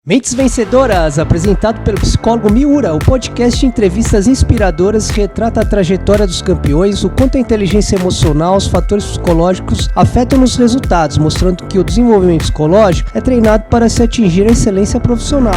Mentes Vencedoras, apresentado pelo psicólogo Miura, o podcast de entrevistas inspiradoras que retrata a trajetória dos campeões, o quanto a inteligência emocional, os fatores psicológicos afetam nos resultados, mostrando que o desenvolvimento psicológico é treinado para se atingir a excelência profissional.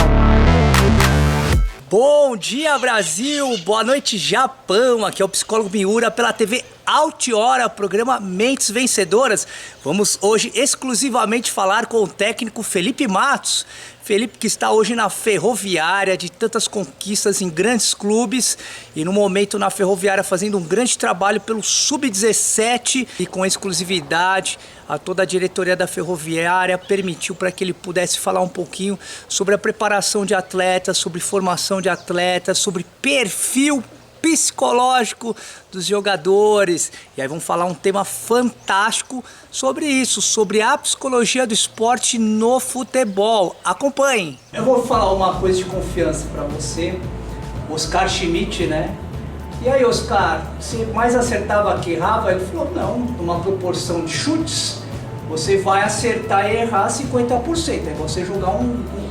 Bom dia, Brasil! Boa noite, Japão! Aqui é o psicólogo Miura pela TV Altiora, programa Mentes Vencedoras. Vamos hoje exclusivamente falar com o técnico Felipe Matos. Felipe que está hoje na Ferroviária, de tantas conquistas em grandes clubes e no momento na Ferroviária fazendo um grande trabalho pelo Sub-17 e com exclusividade a toda a diretoria da Ferroviária permitiu para que ele pudesse falar um pouquinho sobre a preparação de atletas, sobre formação de atletas, sobre perfil psicológico dos jogadores. E aí vamos falar um tema fantástico sobre isso, sobre a psicologia do esporte no futebol. Acompanhem. Eu vou falar uma coisa de confiança para você, Oscar Schmidt, né? E aí, Oscar, você mais acertava que errava? Ele falou, não, numa proporção de chutes, você vai acertar e errar 50%, é você jogar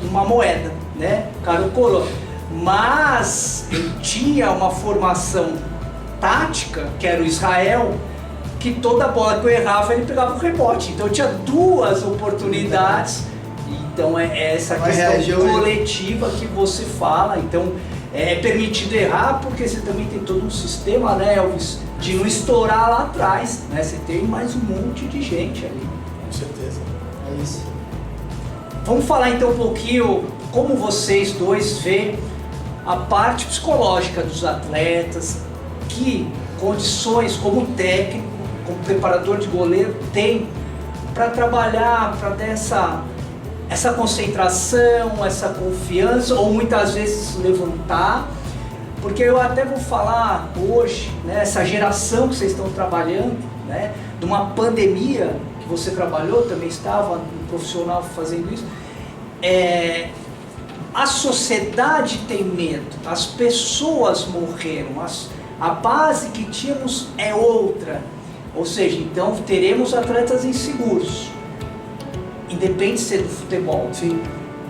uma moeda, né? Cara, coroa. Mas ele tinha uma formação tática, que era o Israel, que toda bola que eu errava ele pegava o rebote. Então eu tinha duas oportunidades. Então é essa questão coletiva que você fala. Então é permitido errar porque você também tem todo um sistema, né, Elvis, de não estourar lá atrás, né? Você tem mais um monte de gente ali. Com certeza, é isso. Vamos falar então um pouquinho como vocês dois vê a parte psicológica dos atletas, que condições como técnico, como preparador de goleiro tem para trabalhar, para dar essa concentração, essa confiança, ou muitas vezes levantar, porque eu até vou falar hoje, né, essa geração que vocês estão trabalhando, né, de uma pandemia que você trabalhou, também estava um profissional fazendo isso, a sociedade tem medo, as pessoas morreram, a base que tínhamos é outra. Ou seja, então teremos atletas inseguros, independente de ser do futebol. Sim.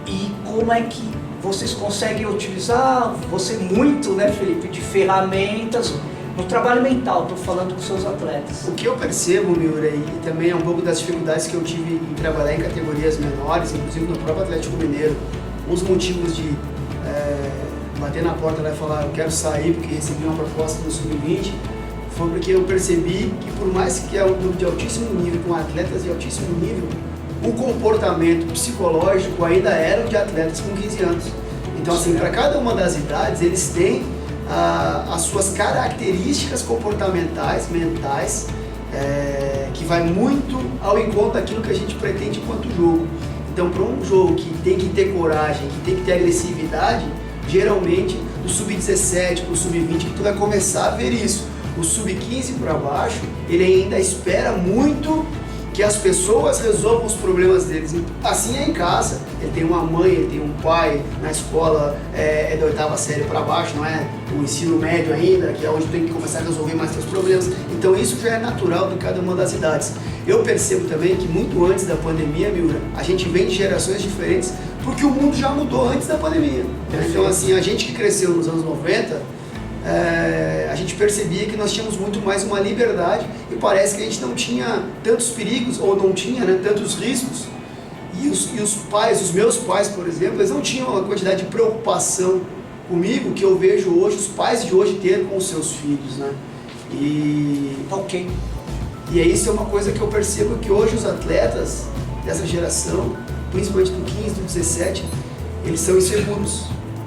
E como é que vocês conseguem utilizar, você muito, né, Felipe, de ferramentas no trabalho mental, estou falando com seus atletas. O que eu percebo, Miura, e também é um pouco das dificuldades que eu tive em trabalhar em categorias menores, inclusive no próprio Atlético Mineiro, os motivos de bater na porta e falar eu quero sair porque recebi uma proposta no Sub-20 foi porque eu percebi que por mais que é um grupo de altíssimo nível, com atletas de altíssimo nível, o comportamento psicológico ainda era de atletas com 15 anos. Então assim, para cada uma das idades eles têm as suas características comportamentais, mentais, que vai muito ao encontro daquilo que a gente pretende enquanto jogo. Então, para um jogo que tem que ter coragem, que tem que ter agressividade, geralmente do Sub-17 para o Sub-20 que tu vai começar a ver isso. O Sub-15 para baixo, ele ainda espera muito que as pessoas resolvam os problemas deles. Assim é em casa, ele tem uma mãe, ele tem um pai, na escola é da 8ª série para baixo, não é o ensino médio ainda, que é onde tem que começar a resolver mais seus problemas. Então isso já é natural de cada uma das idades. Eu percebo também que muito antes da pandemia, Miura, a gente vem de gerações diferentes, porque o mundo já mudou antes da pandemia. Então assim, a gente que cresceu nos anos 90, a gente percebia que nós tínhamos muito mais uma liberdade e parece que a gente não tinha tantos perigos, ou não tinha, né, tantos riscos. E os pais, os meus pais, por exemplo, eles não tinham uma quantidade de preocupação comigo que eu vejo hoje, os pais de hoje ter com os seus filhos, né? Ok. E isso é uma coisa que eu percebo que hoje os atletas dessa geração, principalmente do 15, do 17, eles são inseguros,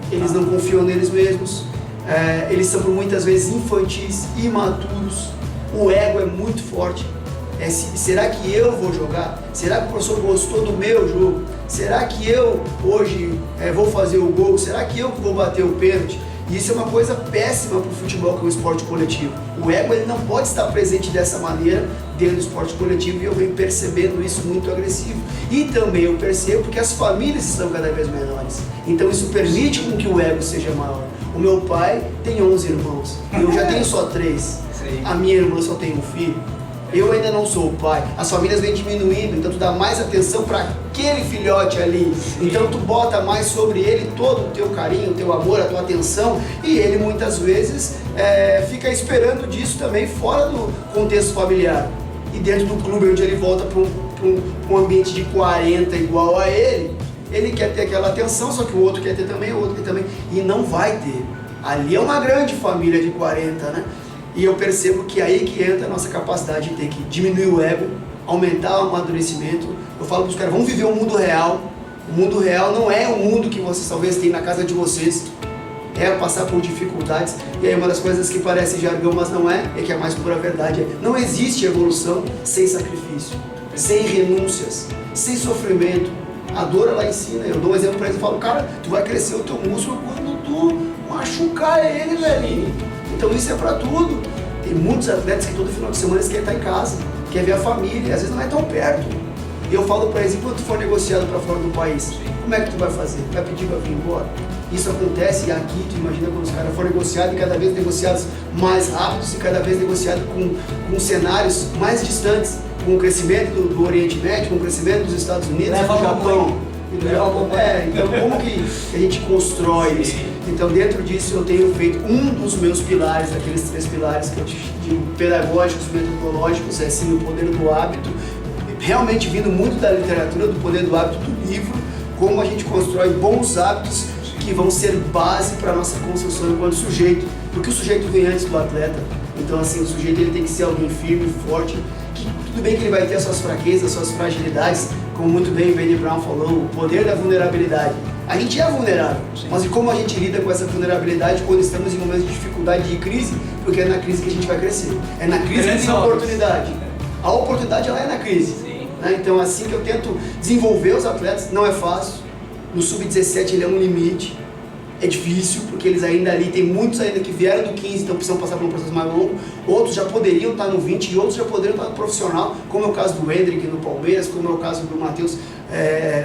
eles não confiam neles mesmos, eles são por muitas vezes infantis, imaturos, o ego é muito forte. Será que eu vou jogar? Será que o professor gostou do meu jogo? Será que eu hoje vou fazer o gol? Será que eu vou bater o pênalti? E isso é uma coisa péssima para o futebol, que é um esporte coletivo. O ego ele não pode estar presente dessa maneira dentro do esporte coletivo, e eu venho percebendo isso muito agressivo. E também eu percebo porque as famílias estão cada vez menores. Então isso permite com que o ego seja maior. O meu pai tem 11 irmãos, eu já tenho só 3. Sim. A minha irmã só tem um filho. Eu ainda não sou o pai. As famílias vêm diminuindo, então tu dá mais atenção para aquele filhote ali. Então tu bota mais sobre ele todo o teu carinho, o teu amor, a tua atenção, e ele muitas vezes fica esperando disso também fora do contexto familiar. E dentro do clube, onde ele volta para um ambiente de 40 igual a ele quer ter aquela atenção, só que o outro quer ter também, o outro quer também, e não vai ter. Ali é uma grande família de 40, né? E eu percebo que é aí que entra a nossa capacidade de ter que diminuir o ego, aumentar o amadurecimento. Eu falo para os caras, vamos viver o mundo real. O mundo real não é o mundo que vocês talvez tenham na casa de vocês. É passar por dificuldades. E aí uma das coisas que parece jargão, mas não é que é a mais pura verdade. Não existe evolução sem sacrifício, sem renúncias, sem sofrimento. A dor, ela ensina. Eu dou um exemplo para eles e falo, cara, tu vai crescer o teu músculo quando tu machucar ele, velhinho. Então isso é para tudo. Tem muitos atletas que todo final de semana eles querem estar em casa, quer ver a família, às vezes não é tão perto. E eu falo para eles, enquanto tu for negociado para fora do país, como é que tu vai fazer? Vai pedir para vir embora? Isso acontece e aqui, tu imagina quando os caras forem negociados e cada vez negociados mais rápidos e cada vez negociados com cenários mais distantes, com o crescimento do Oriente Médio, com o crescimento dos Estados Unidos, do Japão. Então como que a gente constrói isso? Então dentro disso eu tenho feito um dos meus pilares, aqueles 3 pilares que eu digo, pedagógicos, metodológicos, é sim o poder do hábito, realmente vindo muito da literatura, do poder do hábito do livro, como a gente constrói bons hábitos que vão ser base para a nossa construção enquanto sujeito, porque o sujeito vem antes do atleta. Então assim, o sujeito ele tem que ser alguém firme, forte, que tudo bem que ele vai ter as suas fraquezas, as suas fragilidades, como muito bem o Benny Brown falou, o poder da vulnerabilidade. A gente é vulnerável, mas e como a gente lida com essa vulnerabilidade quando estamos em momentos de dificuldade, de crise, porque é na crise que a gente vai crescer. É na crise que tem a oportunidade. A oportunidade ela é na crise. Né? Então assim que eu tento desenvolver os atletas, não é fácil. No sub-17 ele é um limite. É difícil, porque eles ainda ali, tem muitos ainda que vieram do 15, então precisam passar por um processo mais longo. Outros já poderiam estar no 20 e outros já poderiam estar no profissional, como é o caso do Hendrick no Palmeiras, como é o caso do Matheus,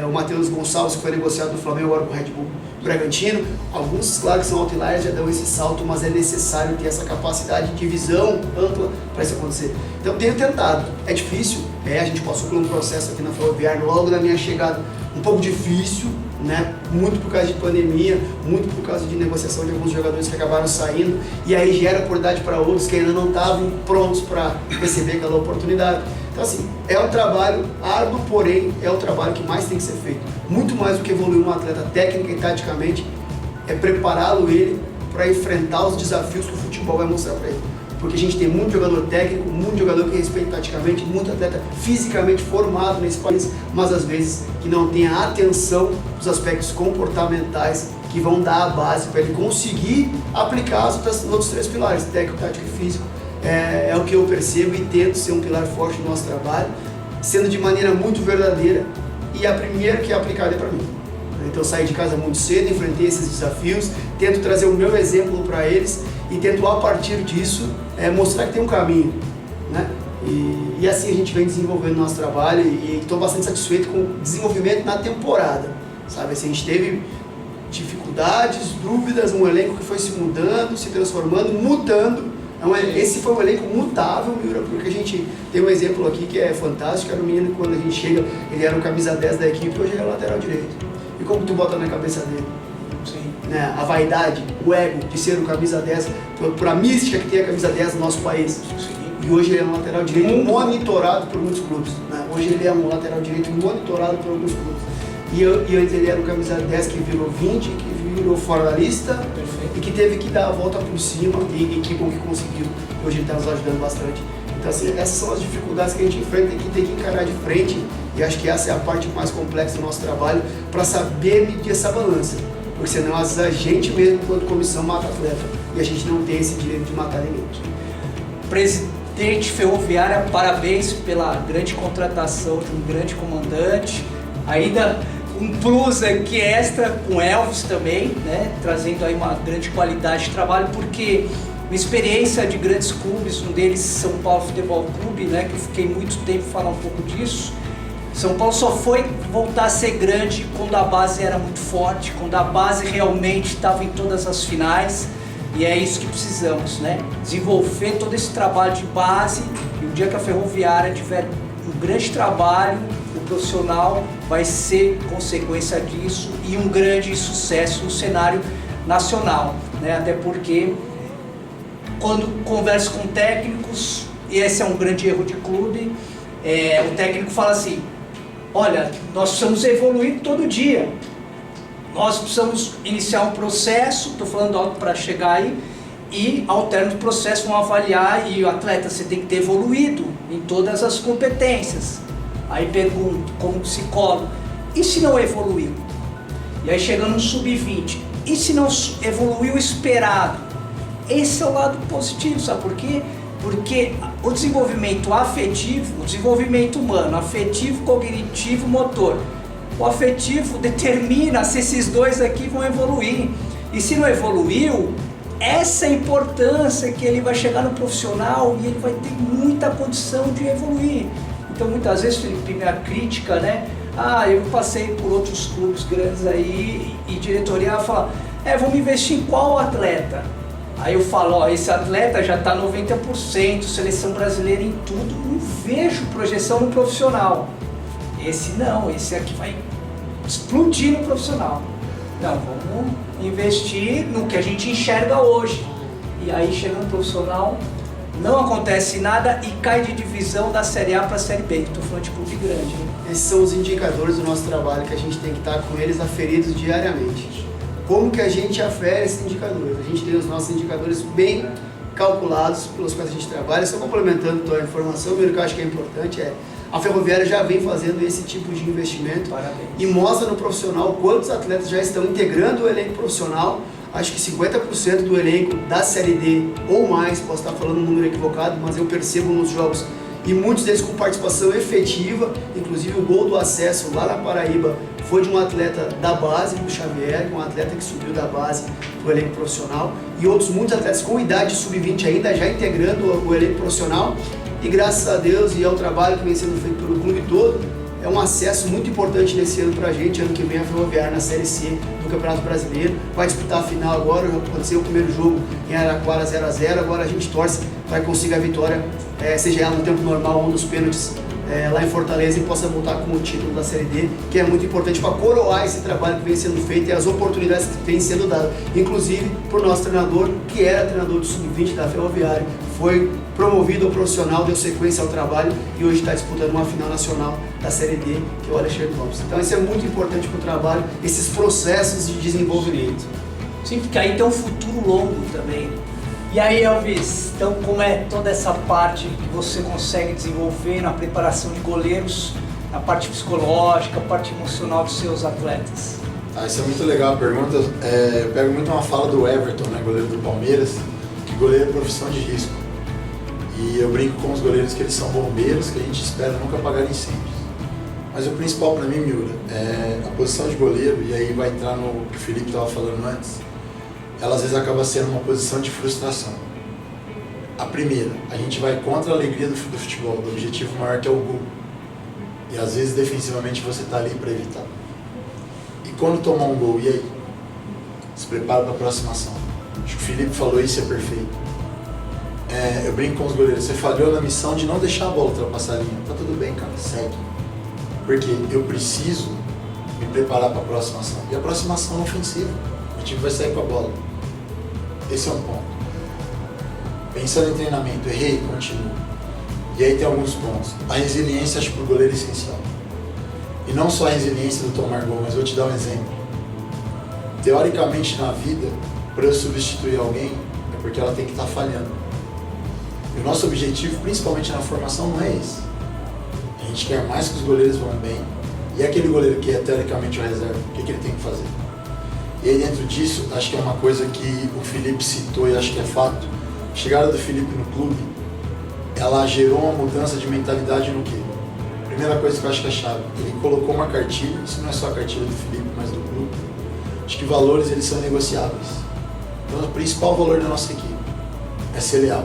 o Matheus Gonçalves, que foi negociado do Flamengo agora com o Red Bull Bragantino. Alguns, claro, que são outliers, já dão esse salto, mas é necessário ter essa capacidade de visão ampla para isso acontecer. Então, tenho tentado. É difícil, a gente passou por um processo aqui na Ferroviária, logo na minha chegada, um pouco difícil, né? Muito por causa de pandemia, muito por causa de negociação de alguns jogadores que acabaram saindo, e aí gera oportunidade para outros que ainda não estavam prontos para receber aquela oportunidade. Então assim, é um trabalho árduo, porém é o trabalho que mais tem que ser feito. Muito mais do que evoluir um atleta técnica e taticamente, é prepará-lo ele para enfrentar os desafios que o futebol vai mostrar para ele. Porque a gente tem muito jogador técnico, muito jogador que respeita taticamente, muito atleta fisicamente formado nesse país, mas às vezes que não tem a atenção dos aspectos comportamentais que vão dar a base para ele conseguir aplicar os outros 3 pilares, técnico, tático e físico. É o que eu percebo e tento ser um pilar forte no nosso trabalho, sendo de maneira muito verdadeira, e a primeira que é aplicada é para mim. Então eu saí de casa muito cedo, enfrentei esses desafios, tento trazer o meu exemplo para eles e tento a partir disso mostrar que tem um caminho, né? E assim a gente vem desenvolvendo o nosso trabalho e estou bastante satisfeito com o desenvolvimento na temporada, sabe? Assim, a gente teve dificuldades, dúvidas, um elenco que foi se mudando, se transformando, mutando. Esse foi um elenco mutável, Miura, porque a gente tem um exemplo aqui que é fantástico, era um menino que quando a gente chega, ele era o camisa 10 da equipe, hoje ele é o lateral direito. E como tu bota na cabeça dele? Né, a vaidade, o ego de ser o camisa 10, por a mística que tem a camisa 10 no nosso país. E hoje ele é um lateral direito monitorado por muitos clubes. Né? Hoje ele é um lateral direito monitorado por alguns clubes. E antes ele era o camisa 10 que virou 20, que virou fora da lista. Perfeito. E que teve que dar a volta por cima e que bom que conseguiu. Hoje ele está nos ajudando bastante. Então assim, essas são as dificuldades que a gente enfrenta e que tem que encarar de frente. E acho que essa é a parte mais complexa do nosso trabalho para saber medir essa balança. Porque senão às vezes a gente mesmo, quando comissão, mata atleta. E a gente não tem esse direito de matar ninguém. Presidente Ferroviária, parabéns pela grande contratação de um grande comandante. Ainda um plus aqui extra com Elvis também, né? Trazendo aí uma grande qualidade de trabalho, porque uma experiência de grandes clubes, um deles São Paulo Futebol Clube, né? Que eu fiquei muito tempo falando um pouco disso. São Paulo só foi voltar a ser grande quando a base era muito forte, quando a base realmente estava em todas as finais. E é isso que precisamos, né? Desenvolver todo esse trabalho de base, e o dia que a Ferroviária tiver um grande trabalho, o profissional vai ser consequência disso e um grande sucesso no cenário nacional, né? Até porque quando converso com técnicos, e esse é um grande erro de clube, o técnico fala assim: olha, nós precisamos evoluir todo dia, nós precisamos iniciar um processo, estou falando algo para chegar aí, e ao término do processo vão avaliar, e o atleta, você tem que ter evoluído em todas as competências. Aí pergunto, como psicólogo, e se não evoluiu? E aí chegando no sub-20, e se não evoluiu o esperado? Esse é o lado positivo, sabe por quê? Porque o desenvolvimento afetivo, o desenvolvimento humano, afetivo, cognitivo, motor, o afetivo determina se esses dois aqui vão evoluir. E se não evoluiu, essa é a importância que ele vai chegar no profissional e ele vai ter muita condição de evoluir. Então muitas vezes, Felipe, minha crítica, né? Eu passei por outros clubes grandes aí e diretoria fala: vamos investir em qual atleta? Aí eu falo: esse atleta já está 90%, seleção brasileira em tudo, não vejo projeção no profissional. Esse não, esse aqui vai explodir no profissional. Não, vamos investir no que a gente enxerga hoje. E aí chega no profissional, não acontece nada e cai de divisão da Série A para a Série B. Estou falando de clube grande, né? Esses são os indicadores do nosso trabalho que a gente tem que estar com eles aferidos diariamente. Como que a gente afere esses indicadores? A gente tem os nossos indicadores bem calculados pelos quais a gente trabalha. Só complementando a tua informação, o que eu acho que é importante a Ferroviária já vem fazendo esse tipo de investimento. Parabéns. E mostra no profissional quantos atletas já estão integrando o elenco profissional. Acho que 50% do elenco da Série D ou mais, posso estar falando um número equivocado, mas eu percebo nos jogos, e muitos deles com participação efetiva. Inclusive o gol do acesso lá na Paraíba foi de um atleta da base, do Xavier, um atleta que subiu da base para o elenco profissional, e outros muitos atletas com idade sub-20 ainda já integrando o elenco profissional. E graças a Deus e ao trabalho que vem sendo feito pelo clube todo, é um acesso muito importante nesse ano pra gente. Ano que vem a Ferroviária na Série C do Campeonato Brasileiro vai disputar a final agora. Já aconteceu o primeiro jogo em Araquara 0-0, agora a gente torce para que consiga a vitória, seja ela no tempo normal ou nos pênaltis lá em Fortaleza, e possa voltar com o título da Série D, que é muito importante para coroar esse trabalho que vem sendo feito e as oportunidades que vêm sendo dadas, inclusive por nosso treinador, que era treinador do Sub-20 da Ferroviária, foi promovido ao profissional, deu sequência ao trabalho e hoje está disputando uma final nacional da Série D, que é o Alexandre Lopes. Então isso é muito importante para o trabalho, esses processos de desenvolvimento. Sim, porque aí tem um futuro longo também. E aí, Elvis, então como é toda essa parte que você consegue desenvolver na preparação de goleiros, na parte psicológica, parte emocional dos seus atletas? Isso é muito legal a pergunta. Eu pego muito uma fala do Everton, né, goleiro do Palmeiras, que goleiro é profissão de risco. E eu brinco com os goleiros que eles são bombeiros, que a gente espera nunca apagar incêndios. Mas o principal para mim, Miura, é a posição de goleiro, e aí vai entrar no que o Felipe estava falando antes, ela às vezes acaba sendo uma posição de frustração. A primeira, a gente vai contra a alegria do futebol, do objetivo maior que é o gol. E às vezes defensivamente você está ali para evitar. E quando tomar um gol, e aí? Se prepara para a próxima ação. Acho que o Felipe falou isso, é perfeito. Eu brinco com os goleiros, você falhou na missão de não deixar a bola ultrapassar a linha. Tá tudo bem, cara, segue. Porque eu preciso me preparar para a próxima ação. E a próxima ação é ofensiva. O time vai sair com a bola. Esse é um ponto. Pensando em treinamento, errei, continuo. E aí tem alguns pontos. A resiliência, acho que para o goleiro é essencial. E não só a resiliência do tomar gol, mas vou te dar um exemplo. Teoricamente na vida, para eu substituir alguém, é porque ela tem que estar falhando. E o nosso objetivo, principalmente na formação, não é esse. A gente quer mais que os goleiros vão bem. E aquele goleiro que é teoricamente o reserva, o que ele tem que fazer? E aí dentro disso, acho que é uma coisa que o Felipe citou e acho que é fato. A chegada do Felipe no clube, ela gerou uma mudança de mentalidade no quê? Primeira coisa que eu acho que é chave, ele colocou uma cartilha, isso não é só a cartilha do Felipe, mas do clube. Acho que valores, eles são negociáveis. Então o principal valor da nossa equipe é ser leal.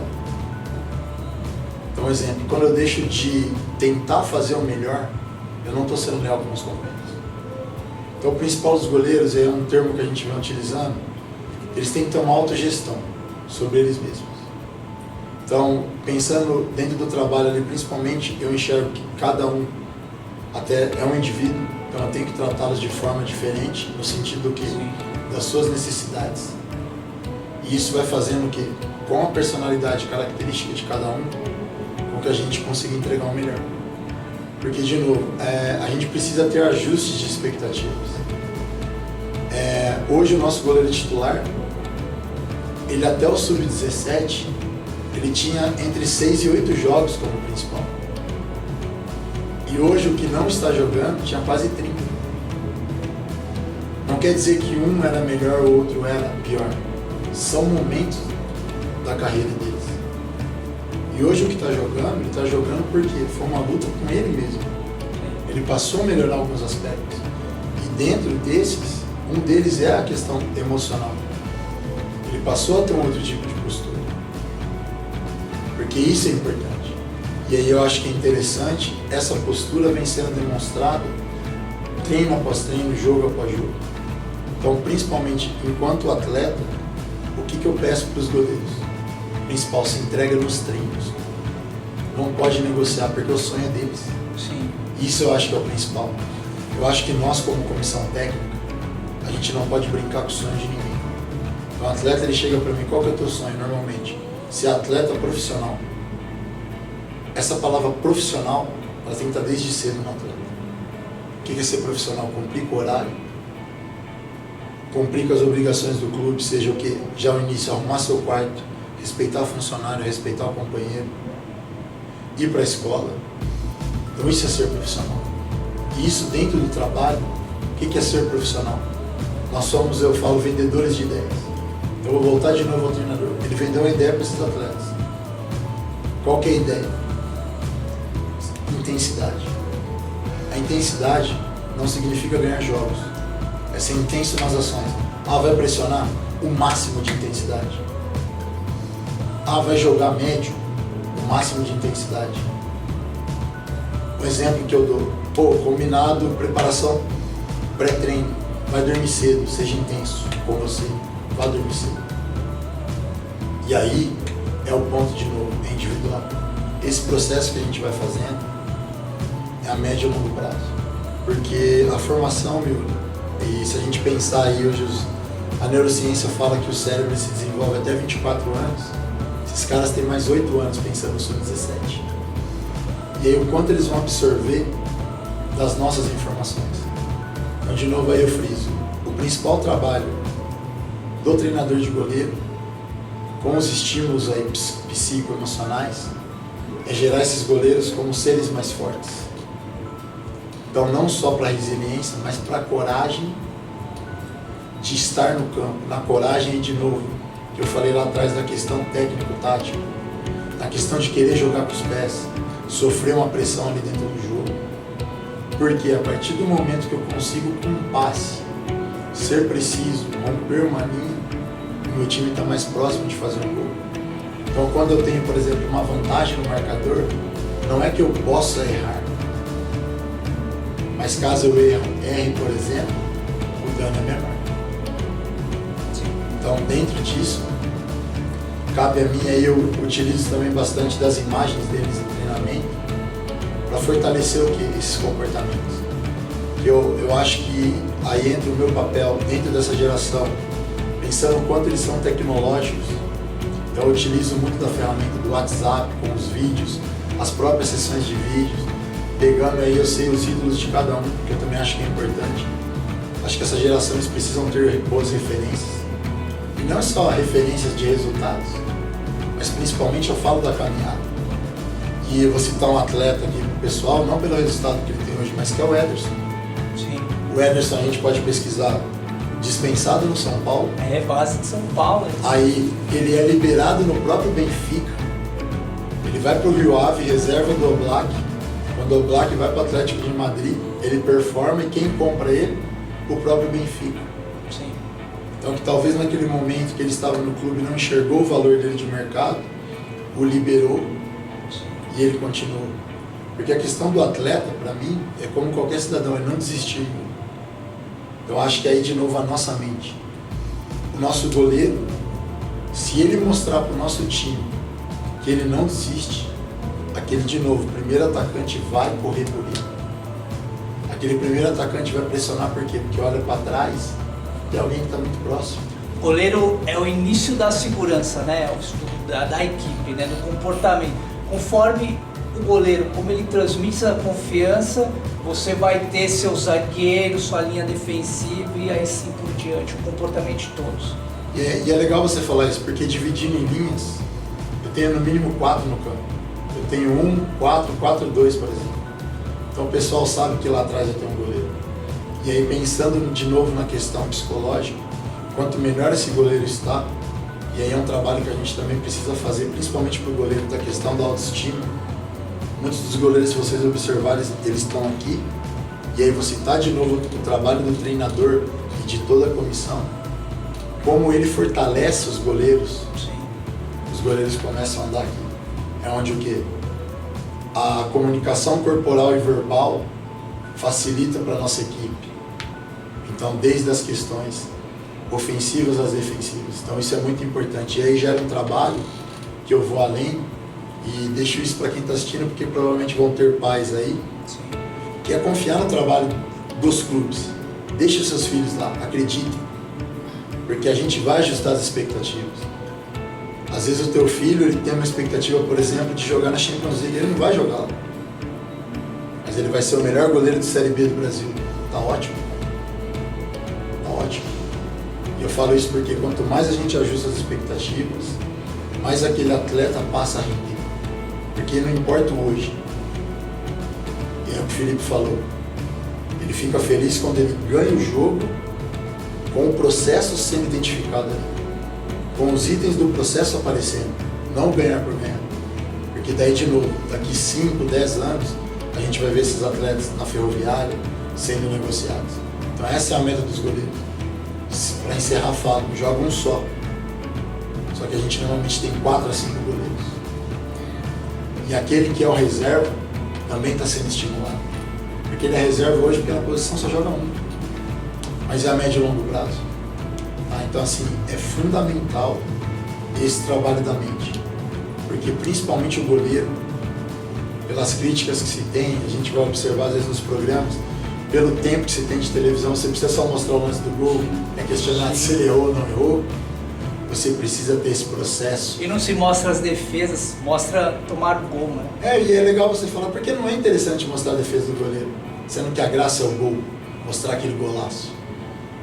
Então, exemplo, quando eu deixo de tentar fazer o melhor, eu não estou sendo leal com os companheiros. Então o principal dos goleiros, é um termo que a gente vem utilizando, eles têm que ter uma autogestão. sobre eles mesmos. Então, pensando dentro do trabalho ali, principalmente, eu enxergo que cada um até é um indivíduo, então eu tenho que tratá-los de forma diferente, no sentido que das suas necessidades. E isso vai fazendo que, com a personalidade característica de cada um, com que a gente consiga entregar o melhor. Porque, de novo, a gente precisa ter ajustes de expectativas. Hoje o nosso goleiro titular, ele até o sub-17, ele tinha entre 6 e 8 jogos como principal. E hoje o que não está jogando tinha quase 30. Não quer dizer que um era melhor ou outro era pior. São momentos da carreira deles. E hoje o que está jogando, ele está jogando porque foi uma luta com ele mesmo. Ele passou a melhorar alguns aspectos. E dentro desses, um deles é a questão emocional. Ele passou a ter um outro tipo de postura. Porque isso é importante. E aí eu acho que é interessante, essa postura vem sendo demonstrada treino após treino, jogo após jogo. Então, principalmente enquanto atleta, o que eu peço para os goleiros? O principal, se entrega nos treinos. Não pode negociar, porque o sonho é deles. Sim. Isso eu acho que é o principal. Eu acho que nós, como comissão técnica, a gente não pode brincar com o sonho de ninguém. Então, o atleta, ele chega para mim, qual que é o teu sonho normalmente? Ser atleta profissional. Essa palavra profissional, ela tem que estar desde cedo no atleta. O que é ser profissional? Cumprir com o horário, cumprir com as obrigações do clube, seja o que? Já ao início, arrumar seu quarto, respeitar o funcionário, respeitar o companheiro, ir para a escola. Então isso é ser profissional. E isso dentro do trabalho, o que é ser profissional? Nós somos, eu falo, vendedores de ideias. Eu vou voltar de novo ao treinador. Ele vendeu uma ideia para esses atletas. Qual que é a ideia? Intensidade. A intensidade não significa ganhar jogos. É ser intenso nas ações. Vai pressionar? O máximo de intensidade. Vai jogar médio? O máximo de intensidade. O exemplo que eu dou. Combinado, preparação, pré-treino. Vai dormir cedo, seja intenso com você. Vá dormir cedo. E aí é o ponto de novo, é individual. Esse processo que a gente vai fazendo é a médio e longo prazo. Porque a formação, e se a gente pensar aí hoje, a neurociência fala que o cérebro se desenvolve até 24 anos, esses caras têm mais 8 anos pensando no sub-17. E aí o quanto eles vão absorver das nossas informações. Então, de novo, aí eu friso. O principal trabalho do treinador de goleiro, com os estímulos aí psicoemocionais, é gerar esses goleiros como seres mais fortes. Então, não só para a resiliência, mas para a coragem de estar no campo, na coragem, de novo, que eu falei lá atrás da questão técnico-tática, na questão de querer jogar com os pés, sofrer uma pressão ali dentro do jogo. Porque a partir do momento que eu consigo, com um passe, ser preciso, romper uma linha, o meu time está mais próximo de fazer um gol. Então, quando eu tenho, por exemplo, uma vantagem no marcador, não é que eu possa errar. Mas caso eu erre, por exemplo, o dano é menor. Então, dentro disso, cabe a mim, aí eu utilizo também bastante das imagens deles no treinamento, para fortalecer o que? Esses comportamentos. Eu acho que aí entra o meu papel dentro dessa geração, pensando o quanto eles são tecnológicos. Então eu utilizo muito da ferramenta do WhatsApp, com os vídeos, as próprias sessões de vídeos, pegando aí, eu sei os ídolos de cada um, que eu também acho que é importante. Acho que essa geração, eles precisam ter boas referências. E não só referências de resultados, mas principalmente eu falo da caminhada. E eu vou citar um atleta aqui pro pessoal, não pelo resultado que ele tem hoje, mas que é o Ederson. Sim. O Ederson, a gente pode pesquisar, dispensado no São Paulo. É, base de São Paulo. Aí ele é liberado no próprio Benfica. Ele vai pro Rio Ave, reserva do Oblak. Quando o Oblak vai pro Atlético de Madrid, ele performa, e quem compra ele? O próprio Benfica. Sim. Então, que talvez naquele momento que ele estava no clube não enxergou o valor dele de mercado, o liberou e ele continuou. Porque a questão do atleta, para mim, é como qualquer cidadão, é não desistir. Eu acho que aí, de novo, a nossa mente. O nosso goleiro, Se ele mostrar para o nosso time que ele não desiste, aquele de novo, primeiro atacante vai correr por ele. Aquele primeiro atacante vai pressionar por quê? Porque olha para trás e alguém que está muito próximo. O goleiro é o início da segurança, né? O estudo da equipe, né? Do comportamento. Conforme o goleiro, como ele transmite essa confiança, você vai ter seu zagueiro, sua linha defensiva e aí sim por diante, o comportamento de todos. E é legal você falar isso, porque dividindo em linhas, eu tenho no mínimo 4 no campo. Eu tenho 1, 4, 4, 2, por exemplo. Então o pessoal sabe que lá atrás eu tenho um goleiro. E aí pensando de novo na questão psicológica, quanto melhor esse goleiro está, e aí é um trabalho que a gente também precisa fazer, principalmente para o goleiro, da questão da autoestima. Muitos dos goleiros, se vocês observarem, eles estão aqui, e aí você está de novo o trabalho do treinador e de toda a comissão, como ele fortalece os goleiros. Sim. Os goleiros começam a andar aqui. É onde o quê? A comunicação corporal e verbal facilita para a nossa equipe. Então, desde as questões ofensivas às defensivas. Então, isso é muito importante. E aí gera um trabalho que eu vou além e deixo isso para quem está assistindo, porque provavelmente vão ter pais aí, Sim. que é confiar no trabalho dos clubes. Deixe os seus filhos lá, acreditem. Porque a gente vai ajustar as expectativas. Às vezes o teu filho ele tem uma expectativa, por exemplo, de jogar na Champions League, ele não vai jogar lá. Mas ele vai ser o melhor goleiro de Série B do Brasil. Tá ótimo. Tá ótimo. E eu falo isso porque quanto mais a gente ajusta as expectativas, mais aquele atleta passa a render. Porque não importa o hoje. E é o que o Felipe falou. Ele fica feliz quando ele ganha o jogo com o processo sendo identificado ali. Com os itens do processo aparecendo, não ganhar por ganhar. Porque daí, de novo, daqui 5, 10 anos, a gente vai ver esses atletas na Ferroviária sendo negociados. Então essa é a meta dos goleiros. Para encerrar a fala, joga um só. Só que a gente normalmente tem 4 a 5 goleiros. E aquele que é o reserva também está sendo estimulado. Porque ele é reserva hoje porque na posição só joga um. Mas é a médio e longo prazo. Então, assim, é fundamental esse trabalho da mente, porque principalmente o goleiro, pelas críticas que se tem, a gente vai observar às vezes nos programas, pelo tempo que se tem de televisão, você precisa só mostrar o lance do gol, é questionar se ele errou ou não errou, você precisa ter esse processo. E não se mostra as defesas, mostra tomar o gol, né? E é legal você falar, porque não é interessante mostrar a defesa do goleiro, sendo que a graça é o gol, mostrar aquele golaço.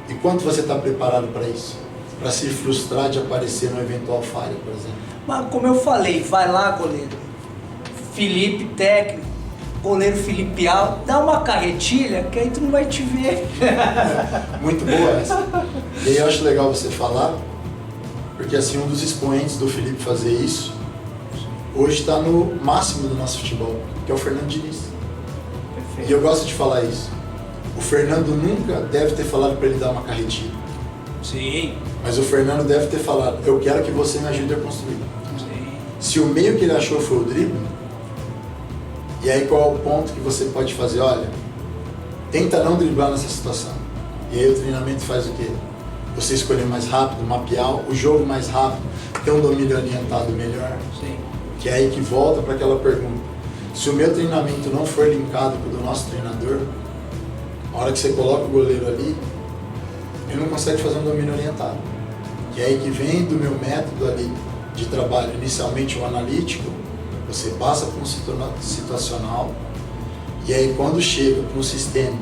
E quanto você está preparado para isso? Para se frustrar de aparecer numa eventual falha, por exemplo? Mas como eu falei, vai lá, goleiro. Felipe, técnico, goleiro Felipe Alves, dá uma carretilha que aí tu não vai te ver. Muito boa essa. E aí eu acho legal você falar, porque assim, um dos expoentes do Felipe fazer isso, hoje está no máximo do nosso futebol, que é o Fernando Diniz. Perfeito. E eu gosto de falar isso. O Fernando nunca deve ter falado para ele dar uma carretilha. Sim. Mas o Fernando deve ter falado, eu quero que você me ajude a construir. Sim. Se o meio que ele achou foi o drible, e aí qual é o ponto que você pode fazer? Olha, tenta não driblar nessa situação. E aí o treinamento faz o quê? Você escolher mais rápido, mapear o jogo mais rápido, ter um domínio orientado melhor. Sim. Que é aí que volta para aquela pergunta. Se o meu treinamento não for linkado com o do nosso treinador, a hora que você coloca o goleiro ali, ele não consegue fazer um domínio orientado. Que é aí que vem do meu método ali de trabalho, inicialmente o analítico, você passa para um situacional, e aí quando chega para um sistema,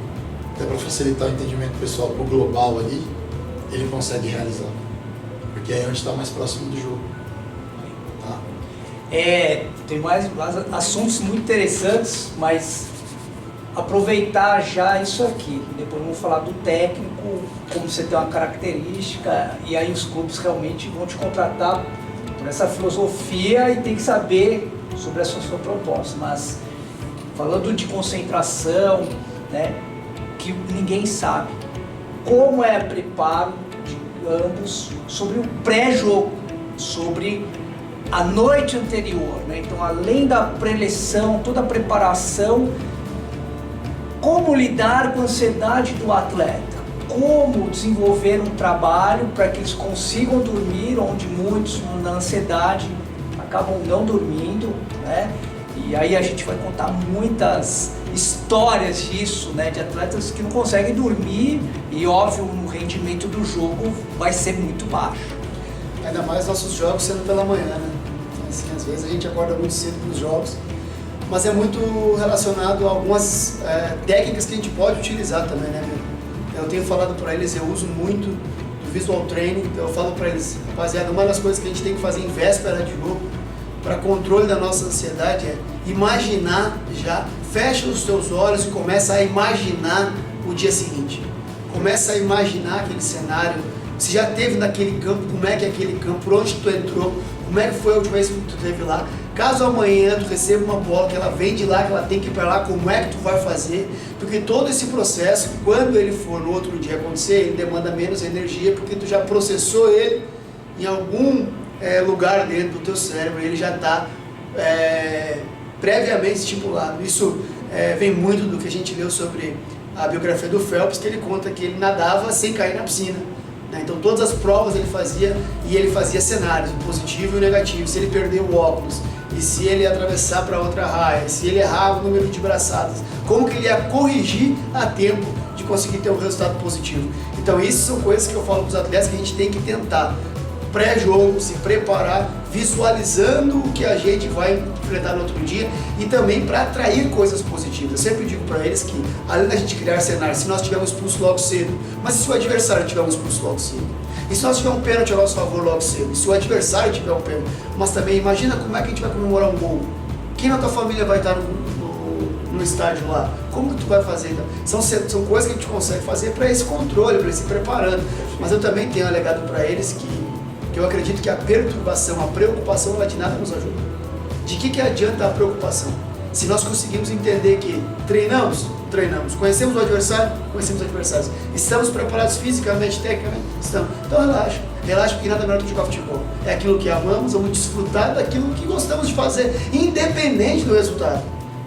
até para facilitar o entendimento pessoal para o global ali, ele consegue realizar. Porque aí é onde está mais próximo do jogo. Tá? Tem mais assuntos muito interessantes, mas aproveitar já isso aqui. Depois vamos falar do técnico, como você tem uma característica, e aí os clubes realmente vão te contratar por essa filosofia e tem que saber sobre a sua proposta. Mas falando de concentração, né, que ninguém sabe como é o preparo de ambos sobre o pré-jogo, sobre a noite anterior, né? Então, além da preleção, toda a preparação, como lidar com a ansiedade do atleta, como desenvolver um trabalho para que eles consigam dormir, onde muitos, na ansiedade, acabam não dormindo, né? E aí a gente vai contar muitas histórias disso, né? De atletas que não conseguem dormir e, óbvio, o rendimento do jogo vai ser muito baixo. Ainda mais nossos jogos sendo pela manhã, né? Assim, às vezes a gente acorda muito cedo para os jogos, mas é muito relacionado a algumas técnicas que a gente pode utilizar também, né? Eu tenho falado para eles, eu uso muito do visual training, então eu falo para eles, rapaziada, uma das coisas que a gente tem que fazer em véspera de jogo, para controle da nossa ansiedade, é imaginar já, fecha os teus olhos e começa a imaginar o dia seguinte. Começa a imaginar aquele cenário, se já teve naquele campo, como é que é aquele campo, por onde tu entrou, como é que foi a última vez que tu esteve lá. Caso amanhã tu receba uma bola que ela vem de lá, que ela tem que ir para lá, como é que tu vai fazer? Porque todo esse processo, quando ele for no outro dia acontecer, ele demanda menos energia, porque tu já processou ele em algum lugar dentro do teu cérebro, ele já está previamente estipulado. Isso vem muito do que a gente leu sobre a biografia do Phelps, que ele conta que ele nadava sem cair na piscina. Então todas as provas ele fazia, e ele fazia cenários, o positivo e o negativo, se ele perder o óculos, e se ele atravessar para outra raia, se ele errar o número de braçadas, como que ele ia corrigir a tempo de conseguir ter um resultado positivo. Então isso são coisas que eu falo para os atletas que a gente tem que tentar, pré-jogo, se preparar, visualizando o que a gente vai enfrentar no outro dia e também para atrair coisas positivas. Eu sempre digo para eles que, além da gente criar cenários, se nós tivermos expulso logo cedo, mas e se o adversário tiver um expulso logo cedo? E se nós tivermos um pênalti a nosso favor logo cedo? E se o adversário tiver um pênalti? Mas também imagina como é que a gente vai comemorar um gol. Quem na tua família vai estar no estádio lá? Como que tu vai fazer? Então, são coisas que a gente consegue fazer para esse controle, para ir se preparando. Mas eu também tenho alegado para eles que eu acredito que a perturbação, a preocupação, ela de nada nos ajuda. De que adianta a preocupação? Se nós conseguimos entender que treinamos, conhecemos o adversário, conhecemos os adversários, estamos preparados fisicamente, tecnicamente, estamos. Então relaxa porque nada melhor do que jogar futebol. É aquilo que amamos, vamos desfrutar daquilo que gostamos de fazer, independente do resultado.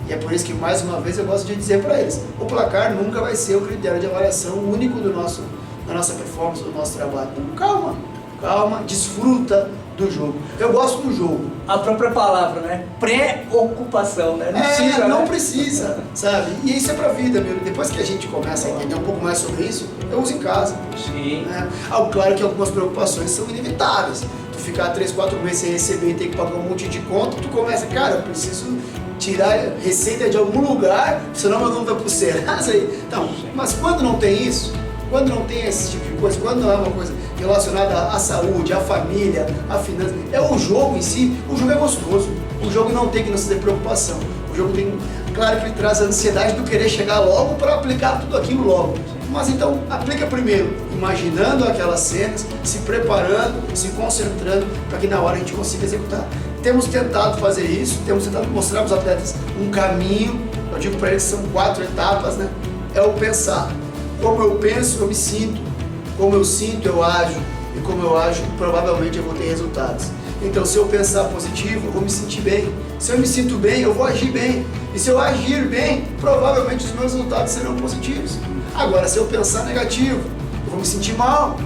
E é por isso que, mais uma vez, eu gosto de dizer para eles, o placar nunca vai ser o critério de avaliação único da nossa performance, do nosso trabalho. Então, calma, desfruta do jogo. Eu gosto do jogo. A própria palavra, né? Preocupação, né? Não né? precisa, sabe? E isso é pra vida, meu. Depois que a gente começa a entender um pouco mais sobre isso, eu uso em casa. Sim. Né? Claro que algumas preocupações são inevitáveis. Tu ficar 3, 4 meses sem receber e ter que pagar um monte de conta, tu começa, cara, eu preciso tirar receita de algum lugar, senão meu nome vai pro Serasa. Então, mas quando não tem isso, quando não tem esse tipo de coisa, quando não é uma coisa relacionada à saúde, à família, à finança, é o jogo em si, o jogo é gostoso. O jogo não tem que nos ter preocupação. O jogo tem, claro que ele traz a ansiedade do querer chegar logo para aplicar tudo aquilo logo. Mas então, aplica primeiro, imaginando aquelas cenas, se preparando, se concentrando, para que na hora a gente consiga executar. Temos tentado fazer isso, temos tentado mostrar para os atletas um caminho. Eu digo para eles que são 4 etapas, né? É o pensar. Como eu penso, eu me sinto. Como eu sinto, eu ajo. E como eu ajo, provavelmente eu vou ter resultados. Então, se eu pensar positivo, eu vou me sentir bem. Se eu me sinto bem, eu vou agir bem. E se eu agir bem, provavelmente os meus resultados serão positivos. Agora, se eu pensar negativo, eu vou me sentir mal.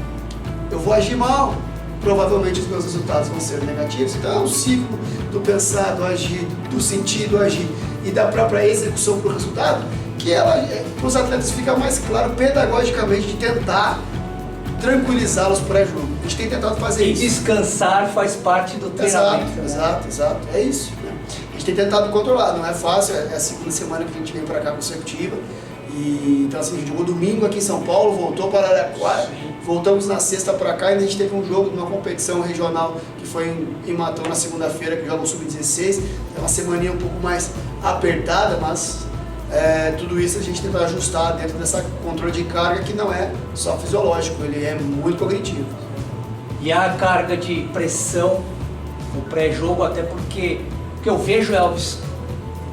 Eu vou agir mal. Provavelmente os meus resultados vão ser negativos. Então, é um ciclo do pensar, do agir, do sentir, do agir e da própria execução para o resultado, que para os atletas fica mais claro pedagogicamente de tentar tranquilizá-los pré-jogo. A gente tem tentado fazer isso. E descansar faz parte do treinamento. Exato. É isso. Né? A gente tem tentado controlar, não é fácil, é a segunda semana que a gente vem para cá consecutiva. E, então assim, a gente jogou domingo aqui em São Paulo, voltou para Araraquara, voltamos na sexta para cá e a gente teve um jogo de uma competição regional que foi em Matão na segunda-feira, que joga o Sub-16. É uma semaninha um pouco mais apertada, mas tudo isso a gente tenta ajustar dentro dessa controle de carga que não é só fisiológico, ele é muito cognitivo. E a carga de pressão no pré-jogo, até porque o que eu vejo, Elvis,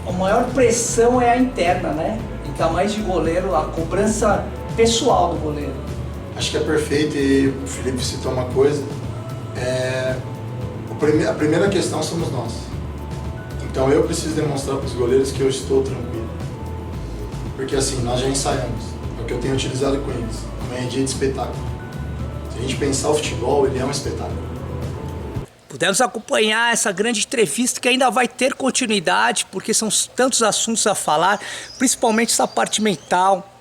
a maior pressão é a interna, né? Ainda mais de goleiro, a cobrança pessoal do goleiro. Acho que é perfeito, e o Felipe citou uma coisa, a primeira questão somos nós. Então eu preciso demonstrar para os goleiros que eu estou tranquilo. Porque assim, nós já ensaiamos, é o que eu tenho utilizado com eles. Amanhã é dia de espetáculo. Se a gente pensar o futebol, ele é um espetáculo. Pudemos acompanhar essa grande entrevista que ainda vai ter continuidade, porque são tantos assuntos a falar, principalmente essa parte mental,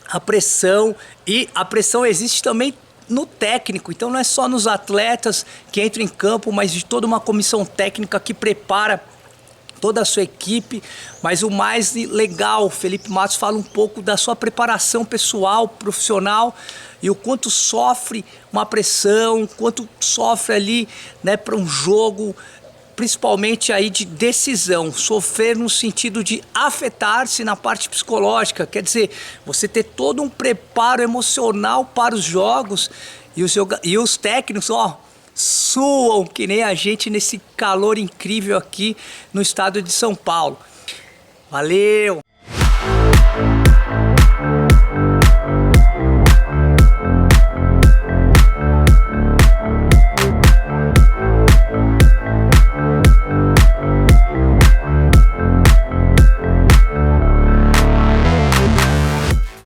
a pressão, e a pressão existe também no técnico, então não é só nos atletas que entram em campo, mas de toda uma comissão técnica que prepara toda a sua equipe. Mas o mais legal, o Felipe Matos fala um pouco da sua preparação pessoal, profissional, e o quanto sofre uma pressão, quanto sofre ali, né, para um jogo, principalmente aí de decisão, sofrer no sentido de afetar-se na parte psicológica, quer dizer, você ter todo um preparo emocional para os jogos, e os técnicos, ó, suam que nem a gente nesse calor incrível aqui no estado de São Paulo. Valeu!